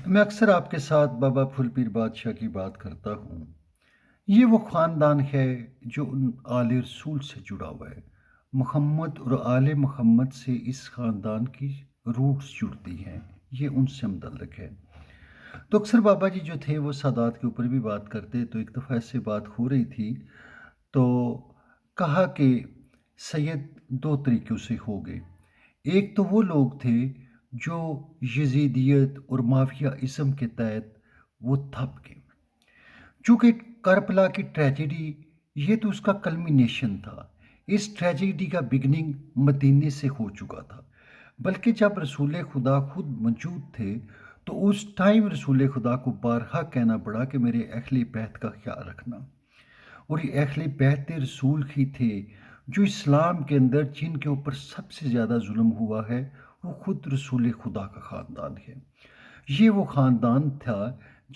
میں اکثر آپ کے ساتھ بابا پھول پیر بادشاہ کی بات کرتا ہوں۔ یہ وہ خاندان ہے جو ان آل رسول سے جڑا ہوا ہے۔ محمد اور آل محمد سے اس خاندان کی روٹس جڑتی ہیں، یہ ان سے متعلق ہے۔ تو اکثر بابا جی جو تھے وہ سادات کے اوپر بھی بات کرتے، تو ایک دفعہ ایسے بات ہو رہی تھی تو کہا کہ سید دو طریقوں سے ہو گئے۔ ایک تو وہ لوگ تھے جو یزیدیت اور معاویہ ازم کے تحت وہ تھپ گئے، چونکہ کربلا کی ٹریجڈی یہ تو اس کا کلمینیشن تھا۔ اس ٹریجڈی کا بگننگ مدینے سے ہو چکا تھا، بلکہ جب رسول خدا خود موجود تھے تو اس ٹائم رسول خدا کو بارہا کہنا پڑا کہ میرے اہل بیت کا خیال رکھنا۔ اور یہ اہل بیت رسول ہی تھے جو اسلام کے اندر جن کے اوپر سب سے زیادہ ظلم ہوا ہے، وہ خود رسول خدا کا خاندان ہے۔ یہ وہ خاندان تھا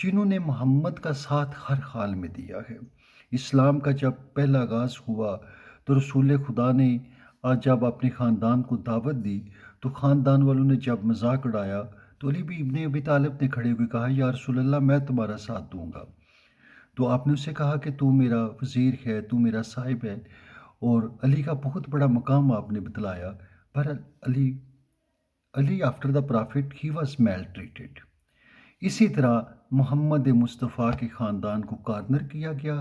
جنہوں نے محمد کا ساتھ ہر حال میں دیا ہے۔ اسلام کا جب پہلا آغاز ہوا تو رسول خدا نے جب اپنے خاندان کو دعوت دی تو خاندان والوں نے جب مذاق اڑایا تو علی ابن ابی طالب نے کھڑے ہوئے کہا، یا رسول اللہ میں تمہارا ساتھ دوں گا۔ تو آپ نے اسے کہا کہ تو میرا وزیر ہے، تو میرا صاحب ہے، اور علی کا بہت بڑا مقام آپ نے بتلایا۔ پر Ali after the prophet he was maltreated. اسی طرح محمد مصطفیٰ کے خاندان کو کارنر کیا گیا،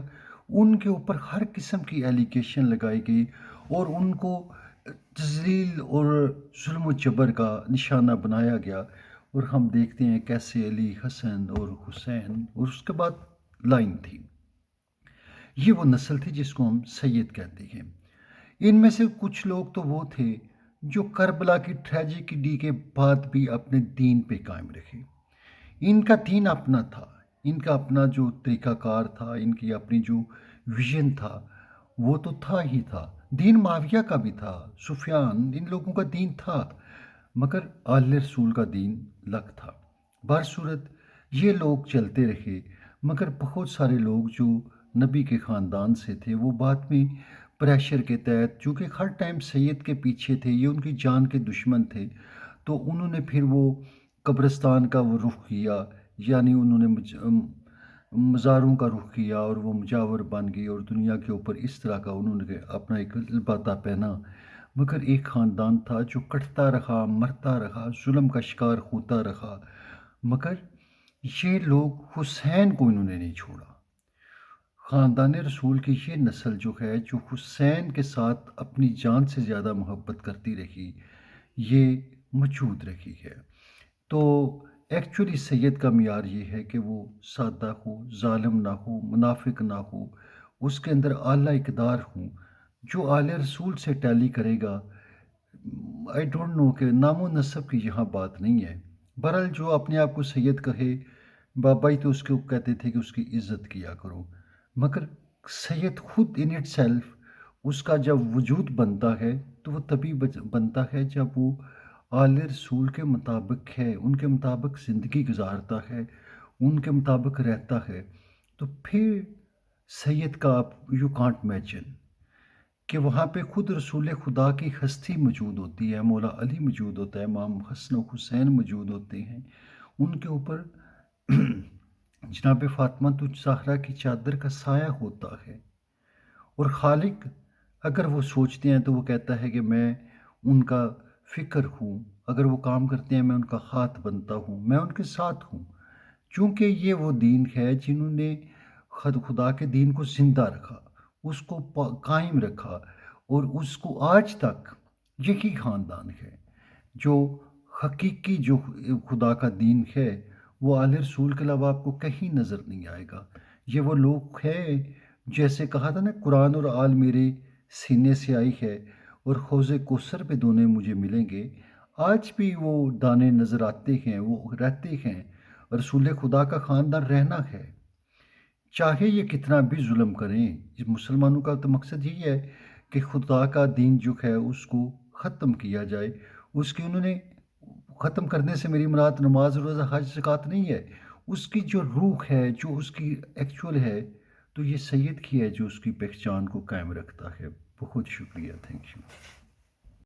ان کے اوپر ہر قسم کی ایلیگیشن لگائی گئی اور ان کو تذلیل اور ظلم و جبر کا نشانہ بنایا گیا۔ اور ہم دیکھتے ہیں کیسے علی، حسن اور حسین، اور اس کے بعد لائن تھی۔ یہ وہ نسل تھی جس کو ہم سید کہتے ہیں۔ ان میں سے کچھ لوگ تو وہ تھے جو کربلا کی ٹریجڈی کے بعد بھی اپنے دین پہ قائم رہے۔ ان کا دین اپنا تھا، ان کا اپنا جو طریقہ کار تھا، ان کی اپنی جو ویژن تھا وہ تو تھا ہی تھا۔ دین معاویہ کا بھی تھا، سفیان، ان لوگوں کا دین تھا، مگر آل رسول کا دین الگ تھا۔ بہرصورت یہ لوگ چلتے رہے، مگر بہت سارے لوگ جو نبی کے خاندان سے تھے وہ بعد میں پریشر کے تحت، چونکہ ہر ٹائم سید کے پیچھے تھے، یہ ان کی جان کے دشمن تھے، تو انہوں نے پھر وہ قبرستان کا وہ رخ کیا، یعنی انہوں نے مزاروں کا رخ کیا اور وہ مجاور بن گئی اور دنیا کے اوپر اس طرح کا انہوں نے اپنا ایک لبادہ پہنا۔ مگر ایک خاندان تھا جو کٹتا رہا، مرتا رہا، ظلم کا شکار ہوتا رہا، مگر یہ لوگ حسین کو انہوں نے نہیں چھوڑا۔ خاندان رسول کی یہ نسل جو ہے، جو حسین کے ساتھ اپنی جان سے زیادہ محبت کرتی رہی، یہ موجود رہی ہے۔ تو ایکچولی سید کا معیار یہ ہے کہ وہ سادہ ہو، ظالم نہ ہو، منافق نہ ہو، اس کے اندر اعلیٰ اقدار ہوں۔ جو آل رسول سے ٹیلی کرے گا، آئی ڈونٹ نو کہ نام و نسب کی یہاں بات نہیں ہے۔ بہرحال جو اپنے آپ کو سید کہے، بابا ہی تو اس کو کہتے تھے کہ اس کی عزت کیا کرو، مگر سید خود ان اٹ سیلف، اس کا جب وجود بنتا ہے تو وہ تبھی بنتا ہے جب وہ آل رسول کے مطابق ہے، ان کے مطابق زندگی گزارتا ہے، ان کے مطابق رہتا ہے، تو پھر سید کا آپ یو کانٹ امیجن کہ وہاں پہ خود رسول خدا کی ہستی موجود ہوتی ہے، مولا علی موجود ہوتا ہے، امام حسن و حسین موجود ہوتے ہیں، ان کے اوپر جناب فاطمہ الزہرا کی چادر کا سایہ ہوتا ہے، اور خالق اگر وہ سوچتے ہیں تو وہ کہتا ہے کہ میں ان کا فکر ہوں، اگر وہ کام کرتے ہیں میں ان کا ہاتھ بنتا ہوں، میں ان کے ساتھ ہوں، چونکہ یہ وہ دین ہے جنہوں نے خدا کے دین کو زندہ رکھا، اس کو قائم رکھا، اور اس کو آج تک یہی خاندان ہے جو حقیقی جو خدا کا دین ہے، وہ آل رسول کے علاوہ آپ کو کہیں نظر نہیں آئے گا۔ یہ وہ لوگ ہیں، جیسے کہا تھا نا، قرآن اور آل میرے سینے سے آئی ہے اور حوض کوثر پہ دونے مجھے ملیں گے۔ آج بھی وہ دانے نظر آتے ہیں، وہ رہتے ہیں، رسول خدا کا خاندان رہنا ہے، چاہے یہ کتنا بھی ظلم کریں۔ مسلمانوں کا تو مقصد یہی ہے کہ خدا کا دین جو ہے اس کو ختم کیا جائے۔ اس کی انہوں نے ختم کرنے سے میری مراد نماز، روزہ، حج، زکوٰۃ نہیں ہے، اس کی جو روح ہے، جو اس کی ایکچول ہے، تو یہ سید کی ہے جو اس کی پہچان کو قائم رکھتا ہے۔ بہت شکریہ، تھینک یو۔